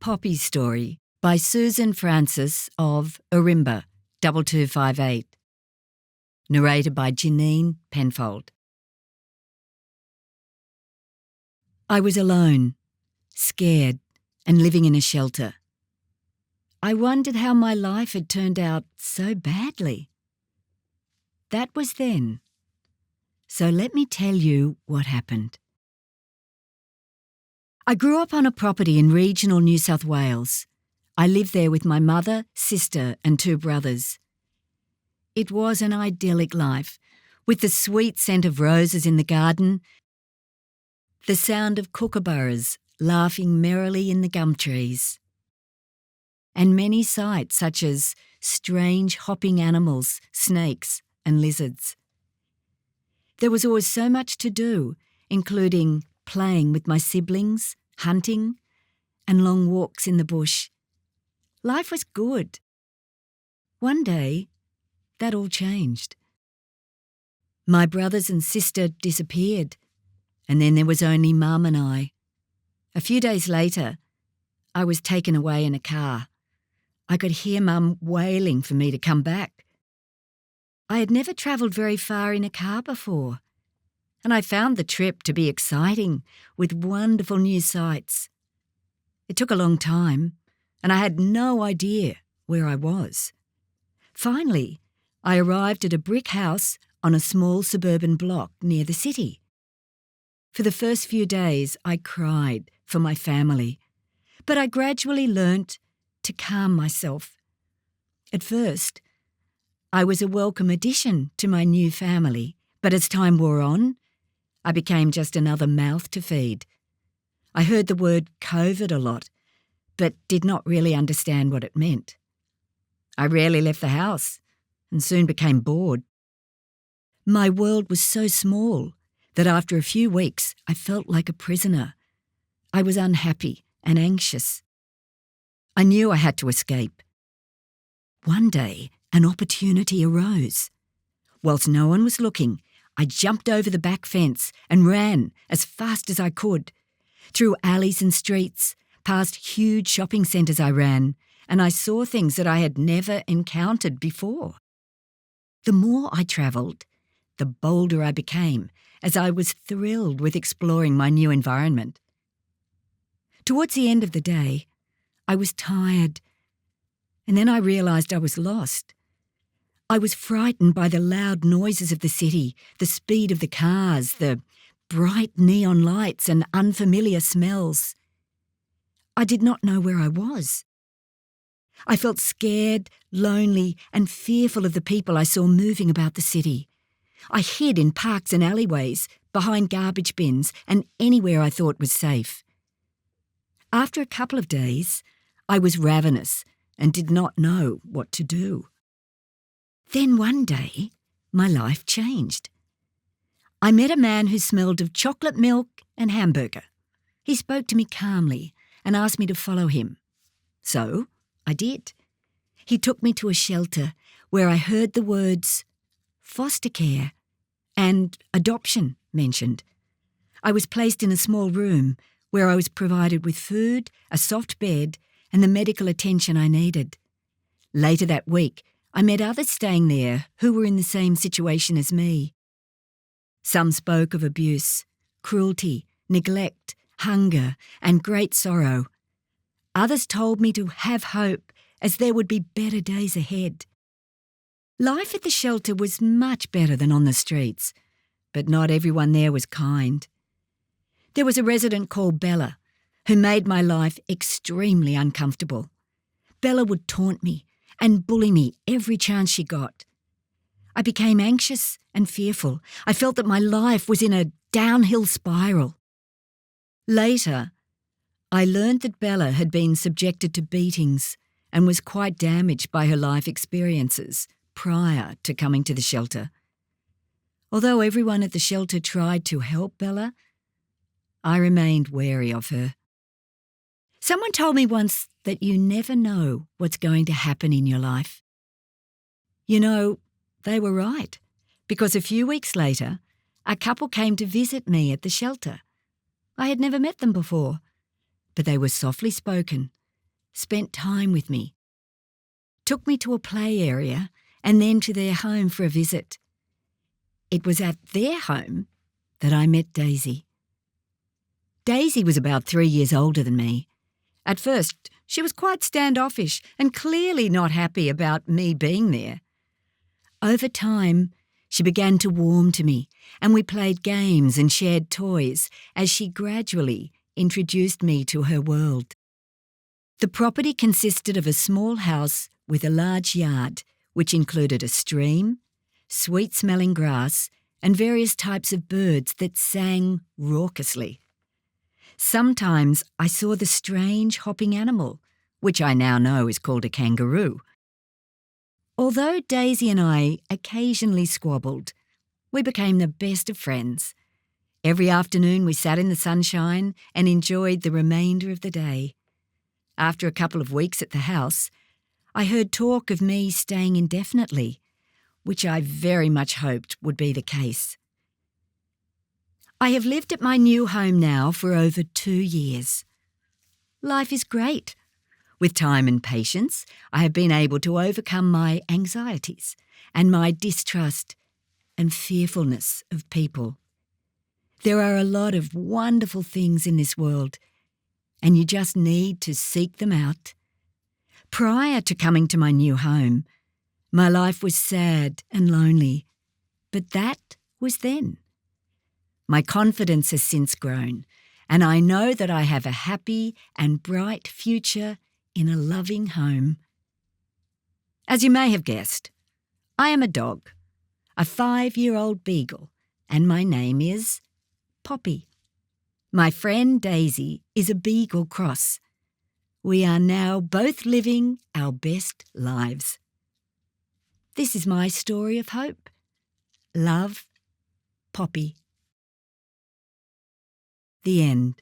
Poppy Story by Susan Francis of Ourimbah, 2258. Narrated by Janine Penfold. I was alone, scared, and living in a shelter. I wondered how my life had turned out so badly. That was then. So let me tell you what happened. I grew up on a property in regional New South Wales. I lived there with my mother, sister, and 2 brothers. It was an idyllic life, with the sweet scent of roses in the garden, the sound of kookaburras laughing merrily in the gum trees, and many sights such as strange hopping animals, snakes, and lizards. There was always so much to do, including playing with my siblings, hunting, and long walks in the bush. Life was good. One day, that all changed. My brothers and sister disappeared, and then there was only Mum and I. A few days later, I was taken away in a car. I could hear Mum wailing for me to come back. I had never travelled very far in a car before, and I found the trip to be exciting, with wonderful new sights. It took a long time, and I had no idea where I was. Finally, I arrived at a brick house on a small suburban block near the city. For the first few days, I cried for my family, but I gradually learnt to calm myself. At first, I was a welcome addition to my new family, but as time wore on, I became just another mouth to feed. I heard the word COVID a lot, but did not really understand what it meant. I rarely left the house and soon became bored. My world was so small that after a few weeks I felt like a prisoner. I was unhappy and anxious. I knew I had to escape. One day, an opportunity arose. Whilst no one was looking, I jumped over the back fence and ran as fast as I could. Through alleys and streets, past huge shopping centres I ran, and I saw things that I had never encountered before. The more I travelled, the bolder I became, as I was thrilled with exploring my new environment. Towards the end of the day, I was tired, and then I realised I was lost. I was frightened by the loud noises of the city, the speed of the cars, the bright neon lights and unfamiliar smells. I did not know where I was. I felt scared, lonely, and fearful of the people I saw moving about the city. I hid in parks and alleyways, behind garbage bins, and anywhere I thought was safe. After a couple of days, I was ravenous and did not know what to do. Then one day, my life changed. I met a man who smelled of chocolate milk and hamburger. He spoke to me calmly and asked me to follow him. So I did. He took me to a shelter where I heard the words foster care and adoption mentioned. I was placed in a small room where I was provided with food, a soft bed, and the medical attention I needed. Later that week, I met others staying there who were in the same situation as me. Some spoke of abuse, cruelty, neglect, hunger, and great sorrow. Others told me to have hope, as there would be better days ahead. Life at the shelter was much better than on the streets, but not everyone there was kind. There was a resident called Bella, who made my life extremely uncomfortable. Bella would taunt me and bully me every chance she got. I became anxious and fearful. I felt that my life was in a downhill spiral. Later, I learned that Bella had been subjected to beatings and was quite damaged by her life experiences prior to coming to the shelter. Although everyone at the shelter tried to help Bella, I remained wary of her. Someone told me once that you never know what's going to happen in your life. You know, they were right, because a few weeks later, a couple came to visit me at the shelter. I had never met them before, but they were softly spoken spent time with me, took me to a play area and then to their home for a visit. It was at their home that I met Daisy. Daisy was about 3 years older than me. At first, she was quite standoffish and clearly not happy about me being there. Over time, she began to warm to me, and we played games and shared toys as she gradually introduced me to her world. The property consisted of a small house with a large yard, which included a stream, sweet-smelling grass, and various types of birds that sang raucously. Sometimes I saw the strange hopping animal, which I now know is called a kangaroo. Although Daisy and I occasionally squabbled, we became the best of friends. Every afternoon we sat in the sunshine and enjoyed the remainder of the day. After a couple of weeks at the house, I heard talk of me staying indefinitely, which I very much hoped would be the case. I have lived at my new home now for over 2 years. Life is great. With time and patience, I have been able to overcome my anxieties and my distrust and fearfulness of people. There are a lot of wonderful things in this world, and you just need to seek them out. Prior to coming to my new home, my life was sad and lonely, but that was then. My confidence has since grown, and I know that I have a happy and bright future in a loving home. As you may have guessed, I am a dog, a 5-year-old beagle, and my name is Poppy. My friend Daisy is a beagle cross. We are now both living our best lives. This is my story of hope. Love, Poppy. The end.